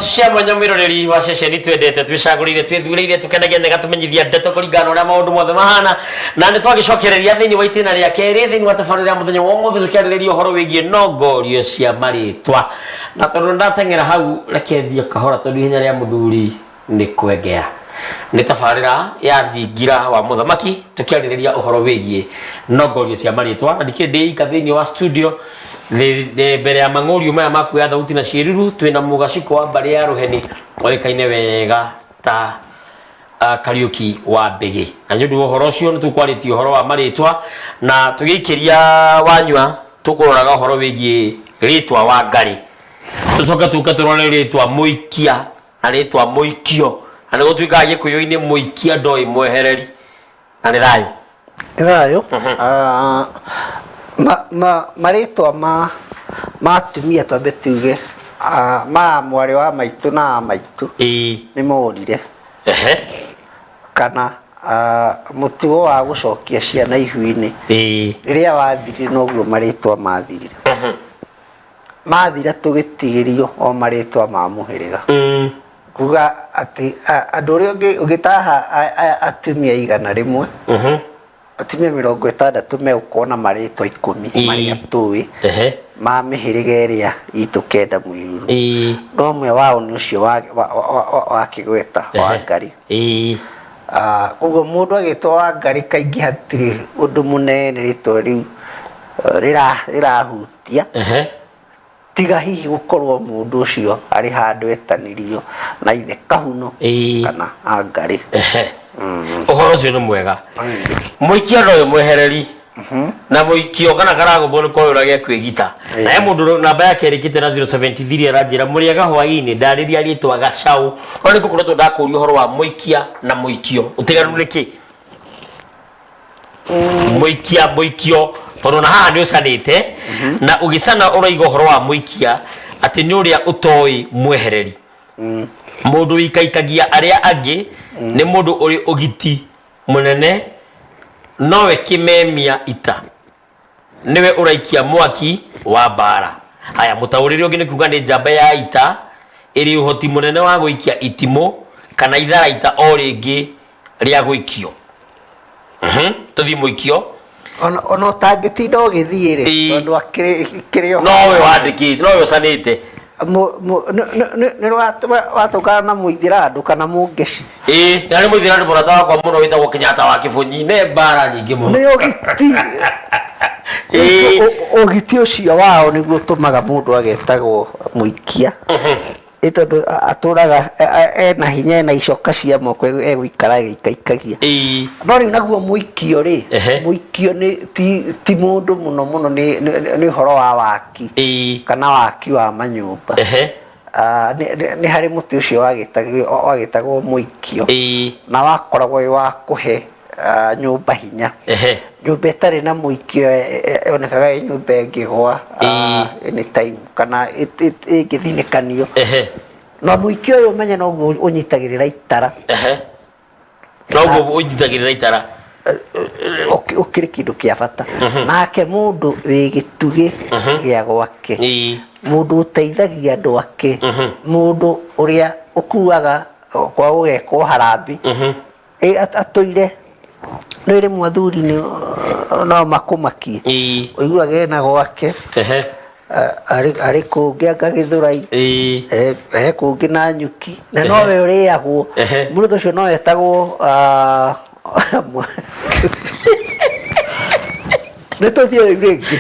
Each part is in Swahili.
cia mwanya mwiroreri wa ceceni twendete twicagurire twithurire tukenagia nega tumenyithia ndeto kuringana uria maundu mothe mahana na ni twagicokereria thiini wa itina ria keri thiini wa tabarira muthenya wa mothe tukiaririria uhoro wigie nongorio cia maritwa na tondu ndatengera hau rekethia kahora tondu hinya ria muthuri ni kwengea ni tabarira ya thingira wa muthamaki tukiaririria uhoro wigie nongorio cia maritwa na ndikindi thiini wa studio de mbere ya mangorio maya makuya thauti na ciiriru twina mugaciko wa bari ya ruheni oikaine wega ta Kariuki wa Mbigi na nyu uhoro ucio nitukwaritie uhoro wa maritwa na tugikiria wanywa tukuroraga uhoro wigie ritwa wa Ngari tucoka tukaturora ritwa Muikia na ritwa Muikio na gutwika gikuyu-ini Muikia ndoi mwehereri na ni thayo maritwa ma atumia twambe tuge ma mwari wa maitu na maitu ni morire kana mutugo wa gucokia ciana ihu-ini riria wathirire noguo maritwa mathirire mathira tugitigirio o maritwa ma muhiriga kuga ati andu ria ungitaha atumia igana rimwe atumia 60 megukona maritwa 10 maria tui ma mihiriga iria itu kenda muiruru no mwe wao ni ucio wa kigweta wa Ngari ugo mundu agitwa wa Ngari kaingi hatiri undu munene ritwa riu rirahutia tiga hihi gukorwo mundu ucio ari handu etanirio na ithe Kahuno kana Ngari uhoro ucio ni mwega Muikia ndoyo mwehereri na Muikio kana karaguthwo ni koyuragia kwigita na he mundu namba yake erikite na 073 aranjira muriaga hwaini ndariria ritwa Gacau no ni kukoretwo ndakuria uhoro wa Muikia na Muikio utiganu niki Muikio tondu na haha ni ucanite na ugicana uraiga uhoro wa Muikia ati ni uria utoi mwehereri mundu ikaikagia aria angi ni mundu uri ugiti munene nowe kimemia ita niwe uraikia mwaki wa bara haya mutauriri ungi ni kuga ni njamba ya ita iri uhoti munene wa guikia itimo kana ithara ita o ringi ria guikio tuthi Muikio ono tangitinda ugithire tondu akirio nowe wandikite nowe ucanite ni watokana na muithiradu kana mungeci yani muithiradu murata wakwa muno witagwo Kenyatta wa Kibunyi ne bara nyingi muno ni ugiti ucio wao niguo tumaga mundu agetagwo Muikia tondu aturaga ena hinya na icoka cia moko egwikara gikaikagia no ri naguo Muikio ri Muikio ni ti mundu muno ni horo wa waki kana waki wa manyumba ni hari muti ucio wagitagwo Muikio na wakoragwo wa kuhe nyumba hinya nyumba itari na Muikio onekaga nyumba ingigwa anytime kana ingithinikanio no Muikio uyu menye no unyitagirira itara no unyitagirira itara ukiri kindu kia bata nake mundu wi gitugi gia gwake mundu uteithagia andu ake mundu uria ukuaga kwa ugekwo harambi atuire nire mwathuri ni no makumakie uiguage na gwake ari kungi agagithurai kungi na nyuki na nowe uriagwo mundu ucio no etagwo nituthie ringi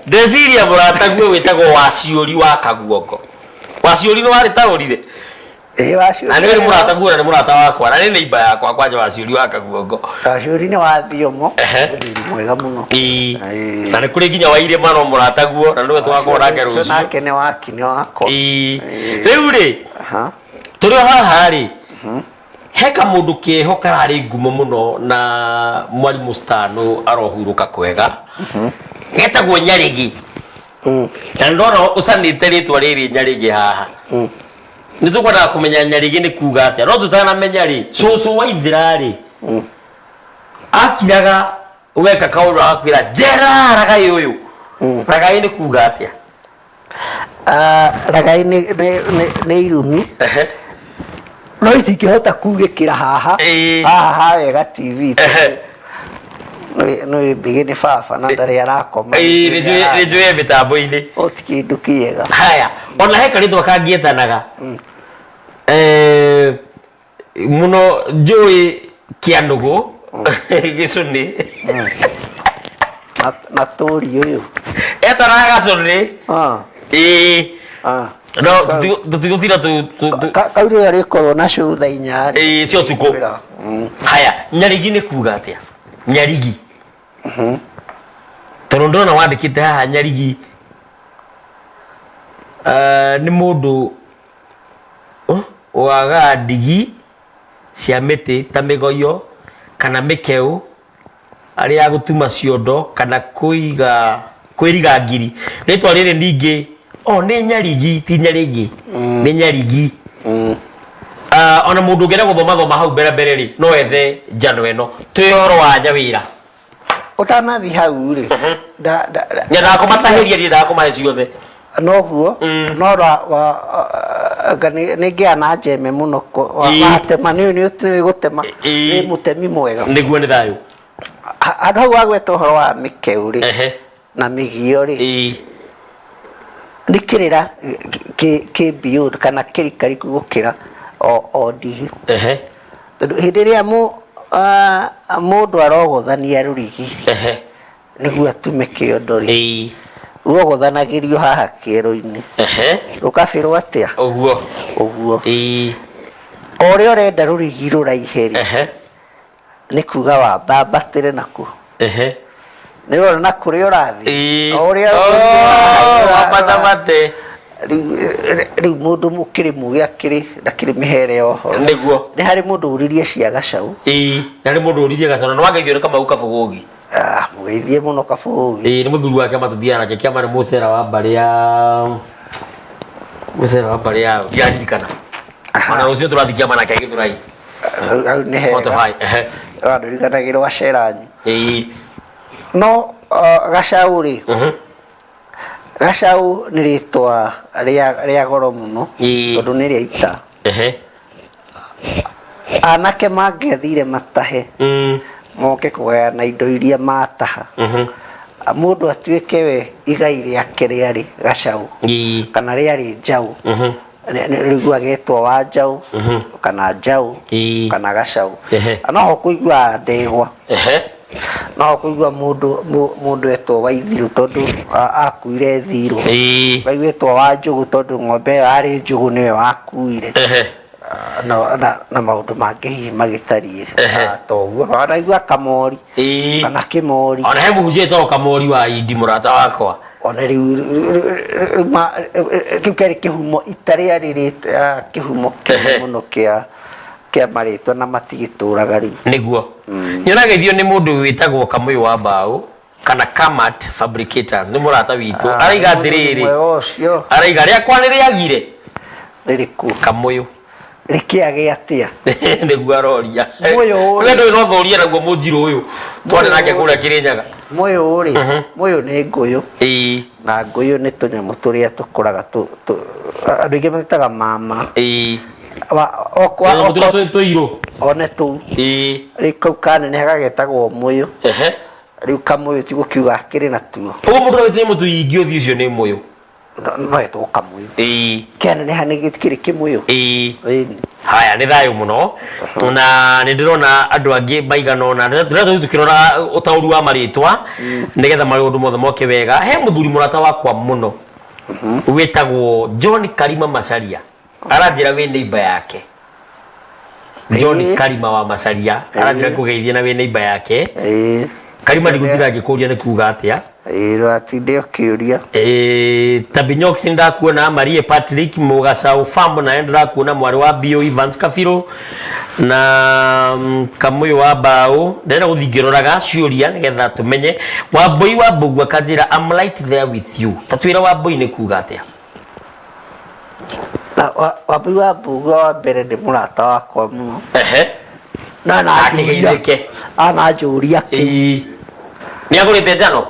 ndeciria murataguo witagwo Waciuri wa Kaguongo Waciuri ni wari taurire Waciuri na ni murataguo na ni murata wakwa na ni neighbor yakwa kwanja Waciuri wa Kaguongo Waciuri ni wathiomo mwega muno na ni kuri nginya waire mano murataguo na niwe twakora nake rucio nake ni wako riu ri turi haha ri heka mundu keho karari ngumo muno na Mwalimu Stano arohuruka kwega getagwo Nyarigi na ndoro ucanite ritwa riri Nyarigi haha nitukwenda kumenya Nyarigi ni kuga atia no tutanamenya ri cucu wa ithira ri akiraga ugeka kaundu akwira njera ragai uyu ragai ni kuga atia ragai nĩ irumi no itingĩhota kugĩkĩra haha wega TV no mbige nĩ baba na ndarĩ arakoma nĩnjũĩ mĩtambo-inĩ o ti kĩndũ kĩega. Haya, ona he kanitha kangĩetanaga muno njũĩ Kĩanũgũ Gĩcũnĩ na tũri ũyũ etanaga Gacũnĩ no tũtigũtira kaurĩ arĩkorwo na cutha inya cia ũtukũ. Haya, Nyarigi nĩ kuga atĩa? Nyarigi tondũ ndona wandĩkĩte haha Nyarigi nĩ mũndũ waga ndigi cia mĩtĩ ta mĩgoyo kana mĩkeu arĩa gũtuma ciondo kana kwĩriga ngiri. Rĩtwa rĩrĩ ningĩ nĩ Nyarigi ti Nyarigi nĩ Nyarigi. Ona mũndũ ũngĩenda gũthoma hau mbere rĩ no ethe njano ĩno twĩ ũhoro wa Nyawĩra ũtanathi hau rĩ nyendaga kũmatahĩria ndiendaga kũmahe ciothe noguo no nĩngĩa na njeme mũno watema nĩ gũtema nĩ mũtemi mwega nĩguo nĩ thayũ. Andũ hau wagweta ũhoro wa mĩkeu rĩ na mĩgio rĩ nĩ kĩrĩra kĩ beyond kana kĩrikariku gũkĩra o ndigi tondũ hĩndĩ ĩrĩa mũndũ arogothania rũrigi nĩguo atume kĩondo rĩ ruogothanagĩrio haha kĩero-inĩ rũkabĩrwo atĩa ũguo o ũrĩa ũrenda rũrigi rũraihe rĩ nĩ kuga wambambatĩre naku nĩ rona na kũrĩa ũrathiĩ o ũrĩa wambatamate rĩu mũndũ mũkĩrĩmu gĩakĩrĩ ndakĩrĩ mĩhere ya ũhoro nĩguo nĩ harĩ mũndũ ũririe cia Gacaũ na nĩ mũndũ ũririe Gacaũ na nĩwageithio nĩ Kamau Kabũgũgi mũgeithie mũno Kabũgũgi nĩ mũthuri wake matũthiaga nake kĩama nĩ mũcera wa mbarĩ ya ndiaririkana ona rũciũ tũrathiĩ kĩama nake Gĩthũrai hau nĩ hega ndirikanagira Ceranyi no Gacaũ rĩ Gacaũ nĩ rĩtwa rĩa goro mũno tondũ nĩ rĩa ita anake mangĩathire matahe moke kũgayana indo iria mataha mũndũ atuĩke we igai rĩake rĩarĩ Gacaũ kana rĩarĩ njaũ nĩguo agetwo wa njaũ kana njaũ kana Gacaũ noho kũigua ndegwa no kũigua mũndũ etwo Waithiru tondũ akuire Thiru waigwĩtwo wa Njũgũ tondũ ng'ombe ĩyo yarĩ Njũgũ nĩwe wakuire na maũndũ mangĩ hihi magĩtariĩ toguo wanaigua Kamori kana Kĩmori ona he mũhunjia etagwo Kamori wa Indi mũrata wakwa ona rĩu kĩu kĩarĩ kĩhumo itarĩa rĩrĩ kĩhumo kĩnene mũno kĩa marĩtwa na matigĩtũraga rĩu nĩguo nyonageithio nĩ mũndũ wĩtagwo Kamũyũ wa Mbaũ kana Kamat Fabricators nĩ mũrata witũ araiga atĩrĩrĩ araiga rĩakwa nĩ rĩagire rĩrĩkũ Kamũyũ rĩkĩage atĩa nĩguo aroria we ndũĩ no thoria naguo mũnjirũ ũyũ twarĩ nake kũrĩa Kĩrĩnyaga mũyũ rĩ mũyũ nĩ ngũyũ na ngũyũ nĩ tũnyamũ tũrĩa tũkũraga andũ aingĩ magĩtaga mama one tũu rĩu kau kanene gagetagwo mũyũ rĩu Kamũyũ ti gũkiuga akĩrĩ na tuo ũguo mũndũ no wĩtĩe mũtui ingĩũthi ũcio nĩ mũyũ no etwo Kamũyũ kĩaneneha nĩ gĩkĩrĩ kĩmũyũ haya nĩ thayũ mũno na nĩ ndĩrona andũ angĩ maigana ũna ndĩrenda tũkĩrora ũtaũri wa marĩtwa nĩgetha maũndũ mothe moke wega he mũthuri mũrata wakwa mũno wĩtagwo John Karima Macharia aranjĩra wĩ neighbor yake John Karima wa Macharia aranjĩra kũgeithia na wĩ neighbor yake Karima ndigũtira ngĩkũria nĩ kuga atĩa ratinde ũkĩũria Tabinyox ndakuona Marie Patrick Mugacaũ Farm na ndakuona mwarĩ wa Bio Evans Kabirũ na Kamũyũ wa Mbaũ ndĩrenda gũthiĩ ngĩroraga ciũria nĩgetha tũmenye Wambũi wa Mbũgu akanjĩra I'm right there with you tatwĩra Wambũi nĩ kuga atĩa Wambũi wa Mbũgu wa mbere nĩ mũrata wakwa mũno na ananjũria nĩ agũrĩte njano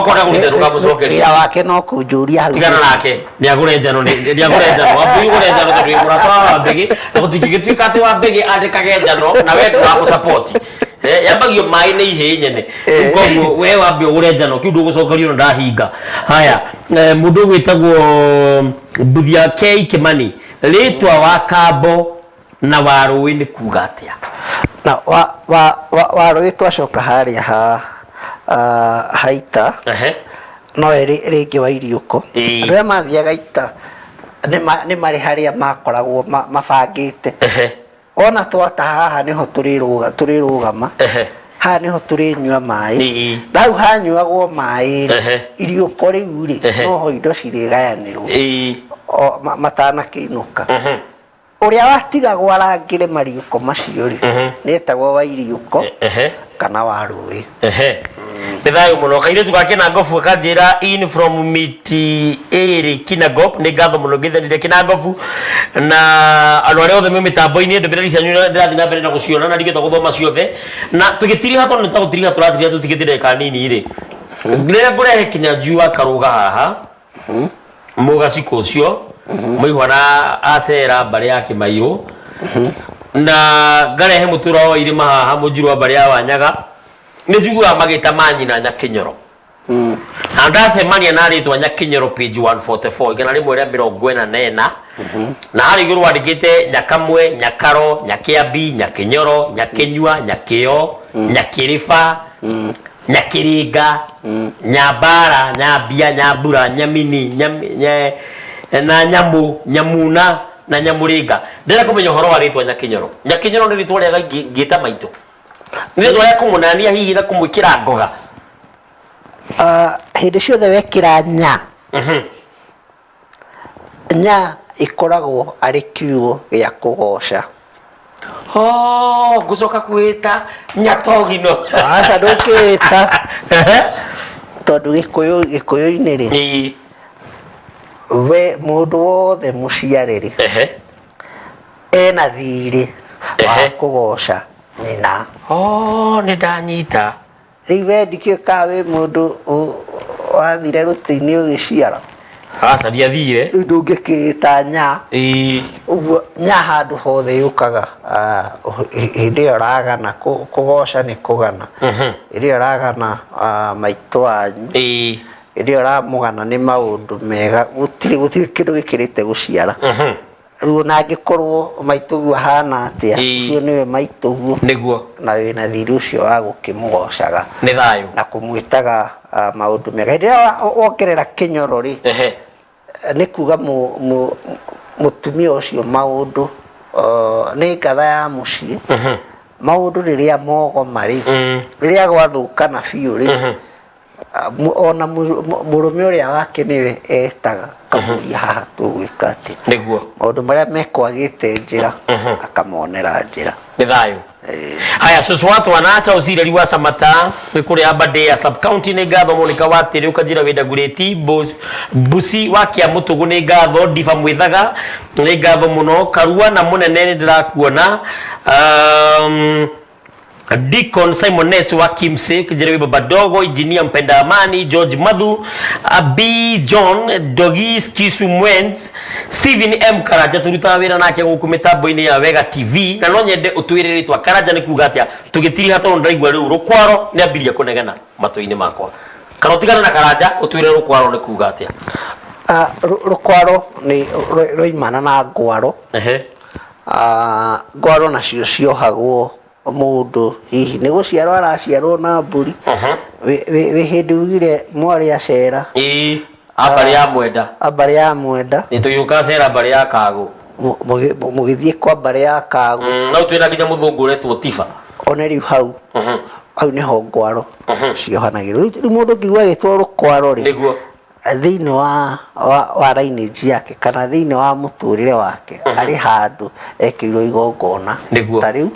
okona gutherũka mucokeria wĩra wake no kũnjũria hau tigana nake nĩagũre njano Wambui gũre njano tondũ wĩ mũrata wa Wambĩgĩ na gũtingĩgĩtuĩka atĩ Wambĩgĩ andĩkage njano na we ndũramũsupport yambagio maĩ nĩ ihĩ nyene koguo we wambe ũgũre njano kĩu ndũgũcokerio na ndahinga haya mũndũ gwĩtagwo Mbuthia K Kimani rĩtwa wa Kambo na Warũĩ nĩ kuga atĩa na Warũĩ twacoka harĩa haita no rĩngĩ wa Iriũko rĩrĩa mathiaga ita nĩ marĩ harĩa makoragwo mabangĩte ona twata haha niho turirugama haha niho turinyua maĩ rau hanyuagwo maĩ Iriũko rĩu rĩ noho indo cirĩgayanĩrwo matanakĩinũka ũrĩa watigagwo arangĩre mariũko macio rĩ nĩetagwo wa Iriũko kana Warũĩ Nĩthayũ mũno kairĩtu ga Kĩnangobu kanjĩra in from Miti Ĩrĩ Kinangop nĩ ngatho mũno ngĩthenire Kĩnangobu na andũ arĩa othe me mĩtambo-inĩ ndũmĩrĩri cianyu ndĩrathiĩ na mbere na gũciona na ndigĩtua gũthoma ciothe na tũgĩtiriha tondũ nĩtagũtiriha tũratiriha tũtigĩte ndagĩka nini rĩ rĩrĩa ngũrehe Kinyanjui akarũga haha mũgaciko ũcio mũihwana acera mbarĩ ya Kĩmairũ na ngarehe mũtũra wa Irĩma haha mũnjirwa mbarĩ ya Wanyaga nĩnjiguaga magĩta manyina Nyakinyoro na ndacemania na rĩtwa Nyakinyoro page 144 igana rĩmwe rĩa 44 na harĩ igũrũ wandĩkĩte Nyakamwe, Nyakaro, Nyakĩambi, Nyakinyoro, Nyakinyua, Nyakĩo, Nyakĩrĩba, Nyakĩrĩnga, Nyambara, Nyambia, Nyambura, Nyamini, na Nyamũ, Nyamuna na Nyamũrĩnga ndĩrenda kũmenya ũhoro wa rĩtwa Nyakinyoro. Nyakinyoro nĩ rĩtwa rĩega ngĩta maitũ nĩ rĩtwa rĩa kũmũnania hihi na kũmwĩkĩra ngoga hĩndĩ ciothe wekĩra nya nya ĩkoragwo arĩ kiugo gĩa kũgoca ngũcoka kwĩta Nyatogino aca ndũkĩĩta tondũ gĩkũyũ-inĩ rĩ we mũndũ wothe mũciare rĩ ena thirĩ wa kũgoca nyina nĩ ndanyita rĩu we ndikĩũkaga wĩ mũndũ wathire rũtĩ-inĩ ũgĩciara aca ndiathire rĩu ndũngĩkĩĩta nya ũguo nya handũ hothe yũkaga hĩndĩ ĩyo ũragana kũgoca nĩ kũgana hĩndĩ ĩyo ũragana maitũ wanyu hĩndĩ ĩyo ũramũgana nĩ maũndũ mega gũtirĩ kĩndũ gĩkĩrĩte gũciara rĩu ona angĩkorwo maitũguo ahana atĩa ũcio nĩwe maitũguo nĩguo na wĩna thiri ũcio wa gũkĩmũgocaga nĩ thayũ na kũmwĩtaga maũndũ mega hĩndĩ ĩrĩa wongerera Kĩnyoro rĩ nĩ kuga mũtumia ũcio maũndũ nĩ ngatha ya mũciĩ maũndũ rĩrĩa mogoma rĩ rĩrĩa gwathũkana biũ rĩ ona mũrũme ũrĩa wake nĩwe etaga akamũria haha tũgwĩka atĩ nĩguo maũndũ marĩa mekwagĩte njĩra akamonera njĩra nĩ thayũ haya cũcũ wa twana acha ũcireri wa Samata wĩ kũrĩa Aberdare sub county nĩ ngatho Monica wa Tĩrĩ ũkanjĩra wĩnda ngurĩti Mbusi wa Kĩamũtũgũ nĩ ngatho Ndiba Mwĩthaga nĩ ngatho mũno Karua na Mũnene nĩ ndĩrakuona Deacon Simon Ness wa Kimse Kijerewe Baba Dogo Engineer Mpenda Amani George Madhu B John Dogi Skisu Mwens Stephen M Karaja turuta wĩra nake gũkũ mĩtambo-inĩ ya Wega TV na no nyende ũtwĩre rĩtwa Karaja nĩ kuga atĩa tũgĩtiri hatoro ndaigua rĩu rũkwaro nĩ ambirie kũnegena matũ-inĩ makwa kana ũtigana na Karaja ũtwĩre rũkwaro nĩ kuga atĩa rũkwaro nĩ roimana na ngwaro ngwaro nacio ciohagwo mũndũ hihi nĩ gũciarwo araciarwo na mbũri wĩ hĩndĩ ugire mwarĩ acera mbarĩ ya Mwenda mbarĩ ya Mwenda nĩ tũgĩũka cera mbarĩ ya Kagũ mũgĩthiĩ kwa mbarĩ ya Kagũ no twĩna nginya mũthũngũ ũretwo Tiba ona rĩu hau nĩho ngwaro ciohanagĩrwo rĩu mũndũ ngĩigua agĩtwo rũkwaro rĩ nĩguo thĩinĩ wa lineage yake kana thĩinĩ wa mũtũrĩre wake arĩ handũ ekĩirwo igongona ta rĩu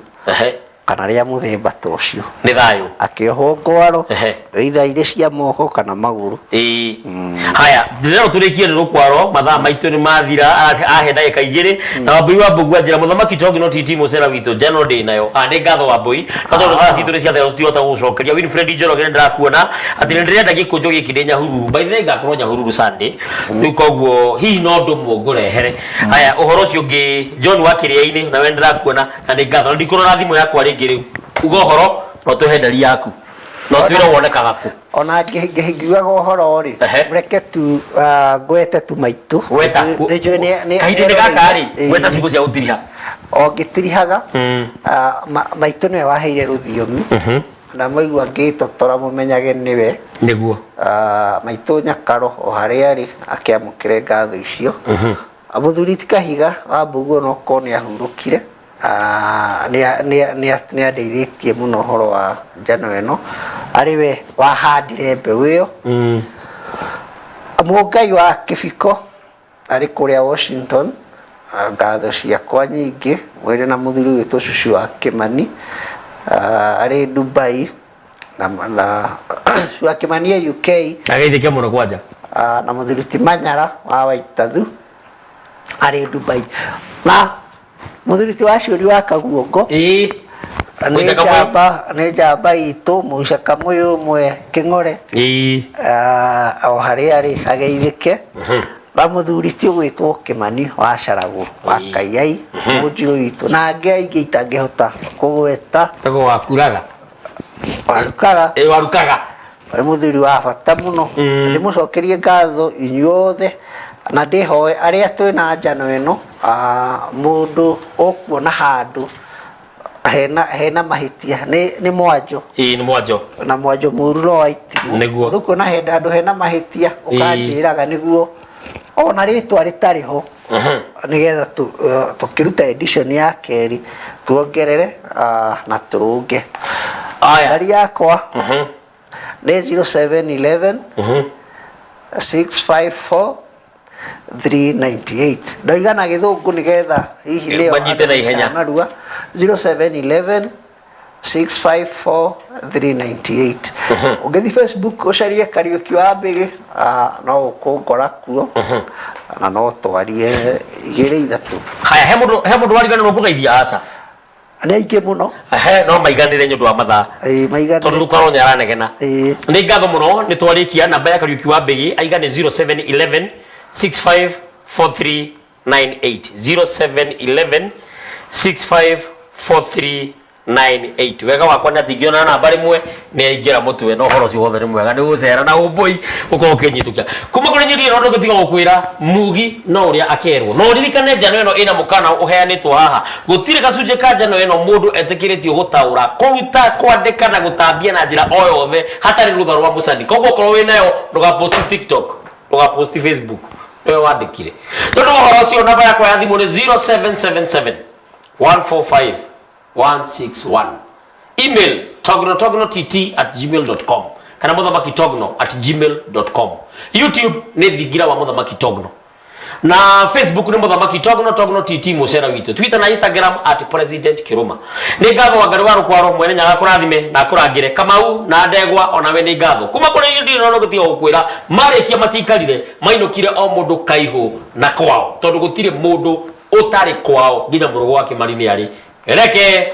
kana ria muthemba ta ucio ni thayo akiohwo ngwaro either ire cia moko kana maguru. Haya ndĩrero tũrĩkie nĩ rũkwaro mathaa maitũ nĩ mathira ahe ndagĩka igĩrĩ na Wambui wa Mbũgu anjĩra mũthamaki Tongi TT mũcera witũ njano ndĩ nayo nĩ ngatho Wambui na tondũ thaa citũ nĩ ciathera tũtihota gũcokeria Winfred Njoroge nĩ ndĩrakuona atĩ nĩ ndĩrenda gĩkũnjũ gĩkĩ ndĩ Nyahururu by the way ngakorwo Nyahururu Sunday rĩu koguo hihi no ndũ mũngũrehere. Haya ũhoro ũcio ũngĩ John wa Kĩrĩa-inĩ nawe ndĩrakuona na nĩ ngatho ndikũrora thimũ yakwa rĩngĩ rĩu uga ũhoro no tũhe ndari yaku no twĩro wonekaga kũ ona ngĩiguaga ũhoro rĩ reke tu ngwete tu maitũ kahinda-inĩ gaka rĩ gweta ciugo cia gũtiriha o ngĩtirihaga maitũ nĩwe waheire rũthiomi na maigua ngĩtotora mũmenyage nĩwe nĩguo maitũ Nyakaro o harĩa arĩ akĩamũkĩre ngatho icio. Mũthuri ti Kahiga wa Mbũgu onokorwo nĩ ahurũkire nĩ andeithĩtie mũno ũhoro wa njano ĩno arĩwe wahandire mbeũ ĩyo. Mũngai wa Kĩbiko arĩ kũrĩa Washington ngatho ciakwa nyingĩ mwĩrĩ na mũthuri witũ Cucu wa Kĩmani arĩ Dubai na Cucu wa Kĩmani ya UK ageithĩke mũno kwanja na mũthuri ti Manyara wa Waitathu arĩ Dubai na mũthuri ti Wacuri wa Kaguongo nĩ njamba itũ mũcaka mũyũ ũmwe Kĩng'ore o harĩa arĩ ageithĩke na mũthuri ti ũgwĩtwo Kĩmani wa Caragũ wa Kaiyai mũnjirũ witũ na angĩ aingĩ itangĩhota kũgweta wakuraga warukaga arĩ mũthuri wa bata mũno ndĩmũcokerie ngatho inyuothe na ndĩhoe arĩa twĩna njano ĩno mũndũ ũkuona handũ hena mahĩtia nĩ mwanjo nĩ mwanjo na mwanjo mũru no waitimũ rĩu kuona handũ hena mahĩtia ũkanjĩraga nĩguo ona rĩtwa rĩtarĩ ho nĩgetha tũkĩruta edition ya kerĩ tuongerere na tũrũnge. Ndari yakwa nĩ 0711 654 398 ndoigana gĩthũngũ nĩgetha hihi nĩyo narua 0711 654 398. Ũngĩthiĩ Facebook ũcarie Kariuki wa Mbĩgĩ no ũkũngora kuo na no twarie igĩrĩ ithatũ. Haya he mũndũ wariganĩrwo kũgeithia aca nĩ aingĩ mũno no maiganĩre nĩũndũ wa mathaa tondũ rũkwaro nĩ aranegena nĩ ngatho mũno nĩ twarĩkia namba ya Kariuki wa Mbĩgĩ aiga nĩ 0711 654398 0711 654398 wega wakwa nĩ atingĩona namba rĩmwe nĩ aingĩra mũtwe na ũhoro ũcio wothe nĩ mwega nĩ gũcera na Wambui ũkorwo ũkĩnyitũkia kuma kũrĩ nyũri ĩno ndũgĩtiga gũkwĩra Mugi no ũrĩa akerwo no ririkane njano ĩno ĩna mũkana ũheanĩtwo haha gũtirĩ gacunjĩ ka njano ĩno mũndũ etĩkĩrĩtio gũtaũra kũruta kwandĩka na gũtambia na njĩra o yothe hatarĩ rũtha rwa mũcani koguo korwo wĩnayo ndũgaposti TikTok ndũgaposti Facebook wewe wandĩkire tondũ ũhoro ũcio namba yakwa ya thimũ nĩ 0777 145 161 email togno@gmail.com kana muthamaki@gmail.com YouTube nĩ thingira wa Muthamaki Togno na Facebook nĩ Muthamaki Togno TT mũcera witũ Twitter na Instagram @president_kiruma nĩ ngatho Wangari wa Rũkwaro mwene nyaga kũrathime na kũrangĩre Kamau na Ndegwa onawe nĩ ngatho kuma kũrĩ ndino no gũtiga gũkwĩra marĩkia matikarire mainũkire o mũndũ kaihũ na kwao tondũ gũtirĩ mũndũ ũtarĩ kwao nginya mũrũgũ wa Kĩmari nĩ arĩ reke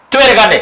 tweregane.